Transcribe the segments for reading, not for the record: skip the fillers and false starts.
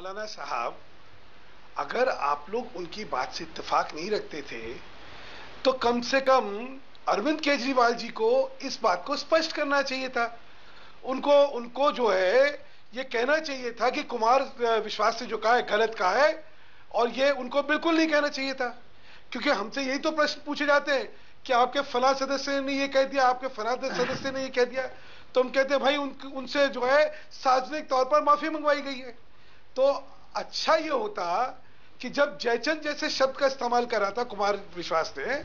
मौलाना साहब, अगर आप लोग उनकी बात से इत्तेफाक नहीं रखते थे तो कम से कम अरविंद केजरीवाल जी को इस बात को स्पष्ट करना चाहिए था। उनको उनको जो है ये कहना चाहिए था कि कुमार विश्वास से जो कहा है गलत कहा है, और ये उनको बिल्कुल नहीं कहना चाहिए था। क्योंकि हमसे यही तो प्रश्न पूछे जाते हैं कि आपके फला सदस्य ने ये कह दिया, आपके फला सदस्य ने ये कह दिया, तो हम कहते हैं भाई उनसे जो है सार्वजनिक तौर पर माफी मंगवाई गई है। तो अच्छा ये होता कि जब जयचंद जैसे शब्द का इस्तेमाल कर रहा था कुमार विश्वास ने,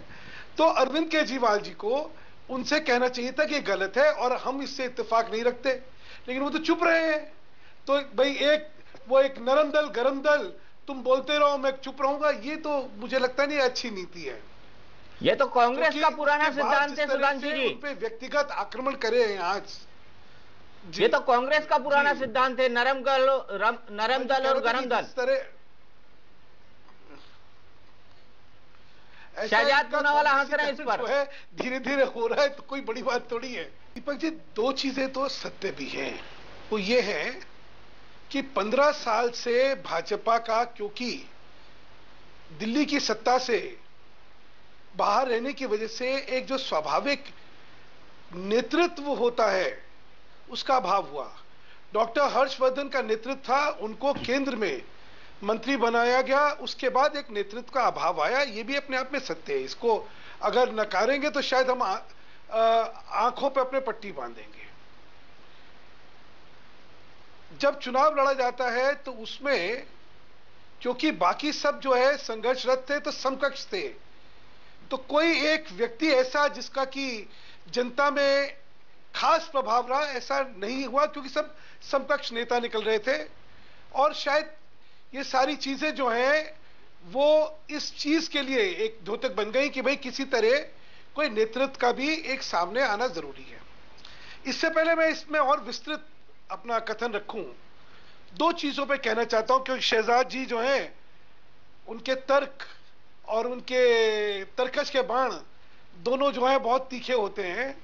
तो अरविंद केजरीवाल जी को उनसे कहना चाहिए था कि ये गलत है और हम इससे इत्तेफाक नहीं रखते, लेकिन वो तो चुप रहे हैं। तो भाई वो एक नरम दल गरम दल, तुम बोलते रहो मैं चुप रहूंगा, ये तो मुझे लगता नहीं अच्छी नीति है। ये तो कांग्रेस का पुराना सिद्धांत है सुधांशु जी। उन पे व्यक्तिगत आक्रमण करे हैं आज। ये तो कांग्रेस का पुराना सिद्धांत है, नरम दल और गरम दल। शहजाद पूनावाला हंस रहे हैं इस पर। धीरे धीरे हो रहा है तो कोई बड़ी बात थोड़ी है। दीपक जी, दो चीजें तो सत्य भी हैं। वो ये है कि 15 साल से भाजपा का, क्योंकि दिल्ली की सत्ता से बाहर रहने की वजह से एक जो स्वाभाविक नेतृत्व होता है उसका अभाव हुआ। डॉक्टर हर्षवर्धन का नेतृत्व था, उनको केंद्र में मंत्री बनाया गया, उसके बाद एक नेतृत्व का अभाव आया। ये भी अपने आप में सत्य है, इसको अगर नकारेंगे तो शायद हम आंखों पे अपने पट्टी बांधेंगे। जब चुनाव लड़ा जाता है तो उसमें क्योंकि बाकी सब जो है संघर्षरत थे तो समकक्ष थे, तो कोई एक व्यक्ति ऐसा जिसका कि जनता में खास प्रभाव रहा ऐसा नहीं हुआ, क्योंकि सब समकक्ष नेता निकल रहे थे। और शायद ये सारी चीजें जो हैं वो इस चीज के लिए एक द्योतक बन गई कि भाई किसी तरह कोई नेतृत्व का भी एक सामने आना जरूरी है। इससे पहले मैं इसमें और विस्तृत अपना कथन रखूं, दो चीजों पे कहना चाहता हूं, क्योंकि शहजाद जी जो हैं उनके तर्क और उनके तर्कश के बाण दोनों जो है बहुत तीखे होते हैं।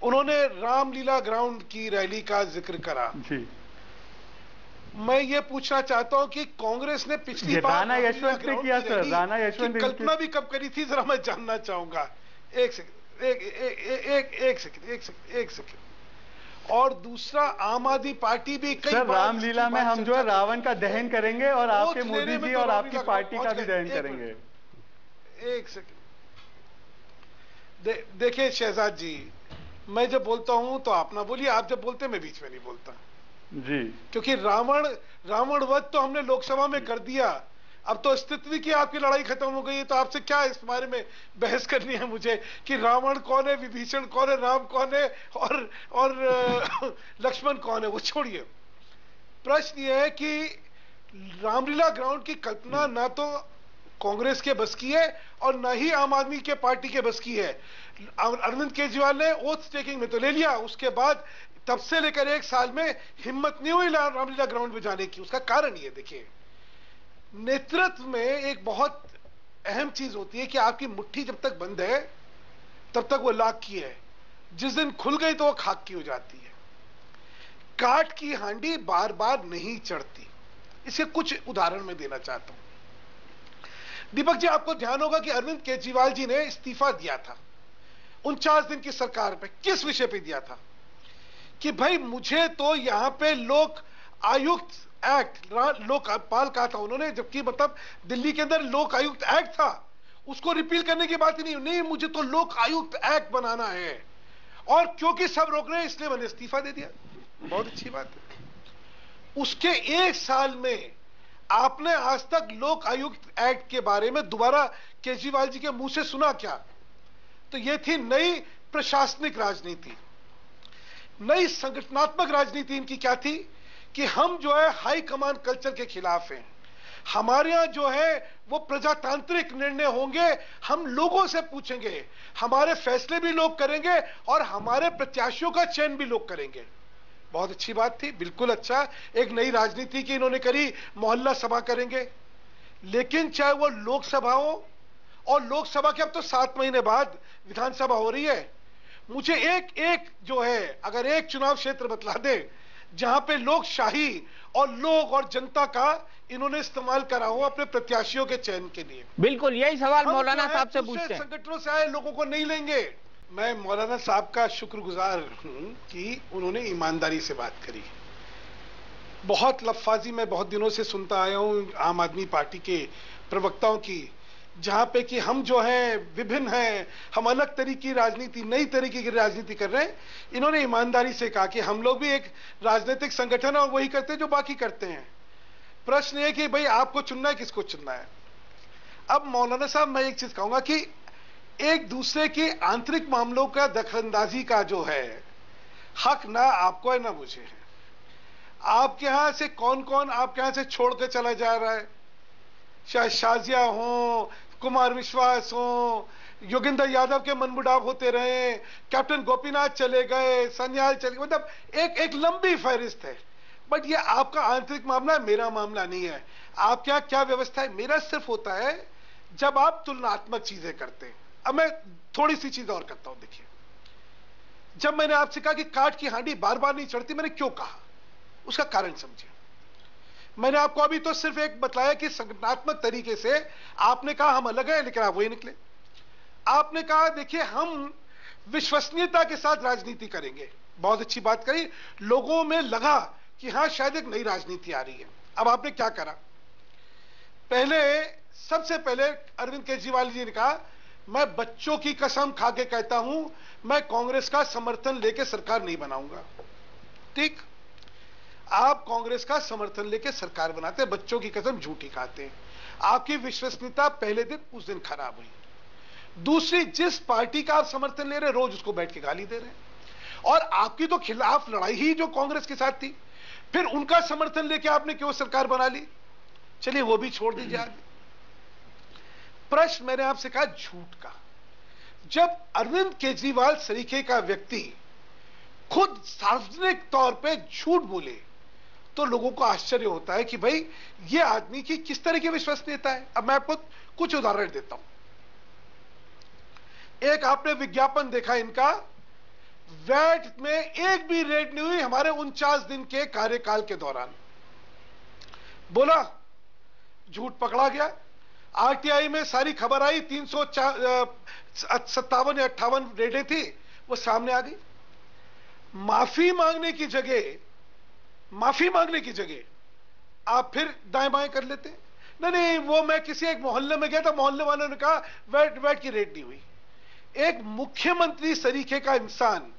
उन्होंने रामलीला ग्राउंड की रैली का जिक्र करा जी। मैं ये पूछना चाहता हूं कि कांग्रेस ने पिछली बार राणा यशवंत ने किया सर, राणा यशवंत की कल्पना भी कब करी थी, जरा मैं जानना चाहूंगा। एक सेकंड। और दूसरा, आम आदमी पार्टी भी कई बार रामलीला में हम जो है रावण का दहन करेंगे और आपके मोदी जी और आपकी पार्टी का भी दहन करेंगे। एक सेकंड देखिए शहजाद जी, मैं जब बोलता हूं तो आप ना बोलिए, आप जब बोलते मैं बीच में नहीं बोलता जी, क्योंकि रावण वध तो हमने लोकसभा में कर दिया, अब तो अस्तित्व की आपकी लड़ाई खत्म हो गई है। तो आपसे क्या इस बारे में बहस करनी है मुझे कि रावण कौन है, विभीषण कौन है, राम कौन है और लक्ष्मण कौन है, वो छोड़िए। प्रश्न ये है कि रामलीला ग्राउंड की कल्पना ना तो कांग्रेस के बस की है और ना ही आम आदमी के पार्टी के बस की है। अरविंद केजरीवाल ने ओथ टेकिंग में तो ले लिया, उसके बाद तब से लेकर 1 साल में हिम्मत नहीं हुई रामलीला ग्राउंड में जाने की। उसका कारण ये देखिए, नेतृत्व में एक बहुत अहम चीज होती है कि आपकी मुट्ठी जब तक बंद है तब तक वो लाख की है, जिस दिन खुल गई तो वो खाक की हो जाती है। काठ की हांडी बार बार नहीं चढ़ती। इसके कुछ उदाहरण मैं देना चाहता हूं। दीपक जी, आपको ध्यान होगा कि अरविंद केजरीवाल जी ने इस्तीफा दिया था 49 दिन की सरकार पे। किस विषय पे दिया था कि भाई मुझे तो यहां पे लोक आयुक्त एक्ट, लोकपाल कहा था उन्होंने, जबकि मतलब दिल्ली के अंदर लोक आयुक्त एक्ट था, उसको रिपील करने की बात ही नहीं, मुझे तो लोक आयुक्त एक्ट बनाना है। और क्योंकि सब रोक रहे हैं इसलिए मैंने इस्तीफा दे दिया। बहुत अच्छी बात है। उसके 1 साल में आपने आज तक लोक आयुक्त एक्ट के बारे में दोबारा केजरीवाल जी के मुंह से सुना क्या? तो यह थी नई प्रशासनिक राजनीति, नई संगठनात्मक राजनीति इनकी क्या थी कि हम जो है हाई कमान कल्चर के खिलाफ हैं। हमारे यहां जो है वो प्रजातांत्रिक निर्णय होंगे, हम लोगों से पूछेंगे, हमारे फैसले भी लोग करेंगे और हमारे प्रत्याशियों का चयन भी लोग करेंगे। बहुत अच्छी बात थी, बिल्कुल अच्छा, एक नई राजनीति की इन्होंने करी, मोहल्ला सभा करेंगे। लेकिन चाहे वो लोकसभा हो, और लोकसभा के अब तो 7 महीने बाद विधानसभा हो रही है, मुझे एक जो है अगर एक चुनाव क्षेत्र बतला दे जहां पे लोकशाही और लोग और जनता का इन्होंने इस्तेमाल करा हो अपने प्रत्याशियों के चयन के लिए। बिल्कुल यही सवाल मौलाना हम साहब से पूछते हैं। संगठनों से आए लोगों को नहीं लेंगे। मैं मौलाना साहब का शुक्रगुजार हूं कि उन्होंने ईमानदारी से बात करी। बहुत लफ्फाजी मैं बहुत दिनों से सुनता आया हूं आम आदमी पार्टी के प्रवक्ताओं की, जहां पे कि हम जो हैं विभिन्न हैं, हम अलग तरीके की राजनीति, नई तरीके की राजनीति कर रहे हैं। इन्होंने ईमानदारी से कहा कि हम लोग भी एक राजनीतिक संगठन है और वही करते हैं जो बाकी करते हैं। प्रश्न ये कि भाई आपको चुनना है, किसको चुनना है। अब मौलाना साहब मैं एक चीज कहूंगा कि एक दूसरे के आंतरिक मामलों का दखलंदाजी का जो है हक ना आपको है ना मुझे है। आपके यहां से कौन कौन आपके यहां से छोड़ के चला जा रहा है, शायद शाजिया हो, कुमार विश्वास हो, योगेंद्र यादव के मनमुटाव होते रहे, कैप्टन गोपीनाथ चले गए, सन्याल चले गए, मतलब एक लंबी फहरिस्त है। बट ये आपका आंतरिक मामला है, मेरा मामला नहीं है। आपके यहां क्या व्यवस्था है, मेरा सिर्फ होता है जब आप तुलनात्मक चीजें करते हैं। अब मैं थोड़ी सी चीज और करता हूं। देखिए, जब मैंने आपसे कहा कि काठ की हांडी बार बार नहीं चढ़ती, मैंने क्यों कहा, उसका कारण समझिए। मैंने आपको अभी तो सिर्फ एक बताया कि संगठनात्मक तरीके से आपने कहा हम अलग हैं, लेकिन आप वही निकले। आपने कहा देखिए हम विश्वसनीयता के साथ राजनीति करेंगे, बहुत अच्छी बात कही। लोगों में लगा कि हां शायद एक नई राजनीति आ रही है। अब आपने क्या करा, सबसे पहले अरविंद केजरीवाल जी ने कहा मैं बच्चों की कसम खा के कहता हूं मैं कांग्रेस का समर्थन लेके सरकार नहीं बनाऊंगा। ठीक, आप कांग्रेस का समर्थन लेके सरकार बनाते हैं, बच्चों की कसम झूठी खाते हैं। आपकी विश्वसनीयता पहले दिन उस दिन खराब हुई। दूसरी, जिस पार्टी का आप समर्थन ले रहे रोज उसको बैठ के गाली दे रहे हैं, और आपकी तो खिलाफ लड़ाई ही जो कांग्रेस के साथ थी, फिर उनका समर्थन लेके आपने क्यों सरकार बना ली। चलिए वो भी छोड़ दीजिए आगे। प्रश्न मैंने आपसे कहा झूठ का। जब अरविंद केजरीवाल सरीखे का व्यक्ति खुद सार्वजनिक तौर पे झूठ बोले तो लोगों को आश्चर्य होता है कि भाई ये आदमी की किस तरह की विश्वसनीयता है। अब मैं आपको कुछ उदाहरण देता हूं। एक आपने विज्ञापन देखा इनका, वैट में एक भी रेड नहीं हुई हमारे 49 दिन के कार्यकाल के दौरान। बोला, झूठ पकड़ा गया। आरटीआई में सारी खबर आई, 357 या 58 रेडें थी, वो सामने आ गई। माफी मांगने की जगह आप फिर दाएं बाएं कर लेते। नहीं, वो मैं किसी एक मोहल्ले में गया था, मोहल्ले वालों ने कहा वैट की रेड नहीं हुई। एक मुख्यमंत्री सरीखे का इंसान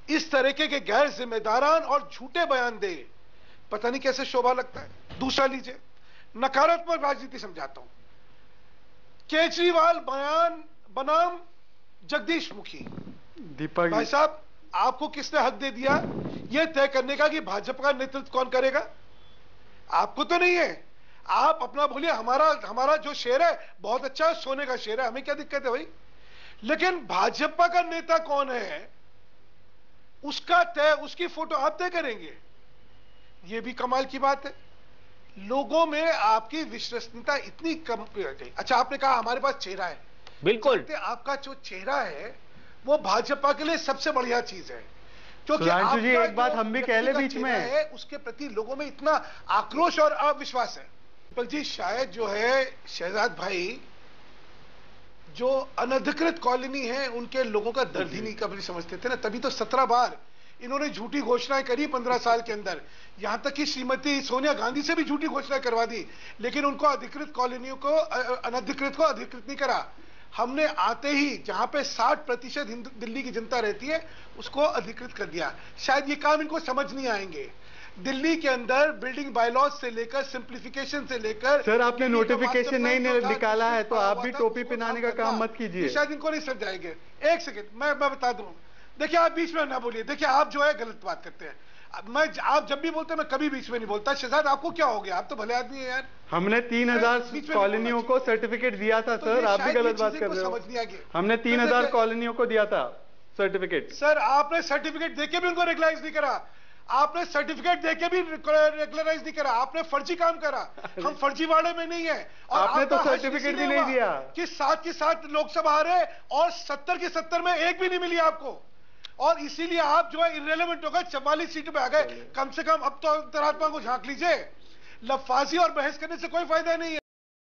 इस तरीके के गैर जिम्मेदारान और झूठे बयान दे, पता नहीं कैसे शोभा लगता है। दूसरा लीजिए, नकारात्मक राजनीति समझाता हूं। केजरीवाल बयान बनाम जगदीश मुखी। दीपक भाई साहब, आपको किसने हक दे दिया यह तय करने का कि भाजपा का नेतृत्व कौन करेगा? आपको तो नहीं है। आप अपना बोलिए, हमारा जो शेर है बहुत अच्छा है, सोने का शेर है, हमें क्या दिक्कत है भाई। लेकिन भाजपा का नेता कौन है उसका तय, उसकी फोटो आप तय करेंगे। यह भी कमाल की बात है। लोगों में आपकी विश्वसनीयता इतनी कम हो गई। अच्छा, आपने कहा हमारे पास चेहरा है। बिल्कुल, आपका जो चेहरा है वो भाजपा के लिए सबसे बढ़िया चीज है, क्योंकि सुधांशु जी एक बात हम भी कह ले बीच में है, उसके प्रति लोगों में इतना आक्रोश और अविश्वास है। दीपक जी, शायद जो है शहजाद भाई, जो अनधिकृत कॉलोनी है उनके लोगों का दर्द ही नहीं कभी समझते थे ना, तभी तो 17 बार इन्होंने झूठी घोषणाएं करी 15 साल के अंदर। यहां तक कि श्रीमती सोनिया गांधी से भी झूठी घोषणा करवा दी, लेकिन उनको अधिकृत कॉलोनियों को, अनधिकृत को अधिकृत नहीं करा। हमने आते ही जहां पे 60% दिल्ली की जनता रहती है उसको अधिकृत कर दिया। शायद ये काम इनको समझ नहीं आएंगे। दिल्ली के अंदर बिल्डिंग बायलॉज से लेकर सिंप्लीफिकेशन से लेकर, सर आपने नोटिफिकेशन नहीं निकाला है तो आप भी टोपी पहनाने का काम मत कीजिए। शायद इनको नहीं समझाएंगे। एक सेकेंड, मैं बता दूं। देखिए, आप बीच में ना बोलिए। देखिए, आप जो है गलत बात करते हैं। आप जब भी बोलते हैं मैं कभी बीच में नहीं बोलता। शहजाद, आपको क्या हो गया? आप तो भले आदमी है यार। हमने 3000 कॉलोनियों को सर्टिफिकेट दिया था सर, आप भी गलत बात कर रहे हो। हमने 3000 कॉलोनियों को दिया था सर्टिफिकेट। सर, आपने सर्टिफिकेट देके भी उनको रेगुलराइज नहीं करा। आपने सर्टिफिकेट देके भी रेगुलराइज नहीं करा। आपने फर्जी काम करा। हम फर्जीवाड़े में नहीं है। और आपने तो सर्टिफिकेट भी नहीं दिया कि 7 की 7 लोकसभा आ रहे और 70 की 70 में एक भी नहीं मिली आपको। और इसीलिए आप जो है इररेलेवेंट हो गए, 44 सीट पे आ गए। कम से कम अब तो अंतरात्मा को झांक लीजिए। लफाजी और बहस करने से कोई फायदा नहीं है।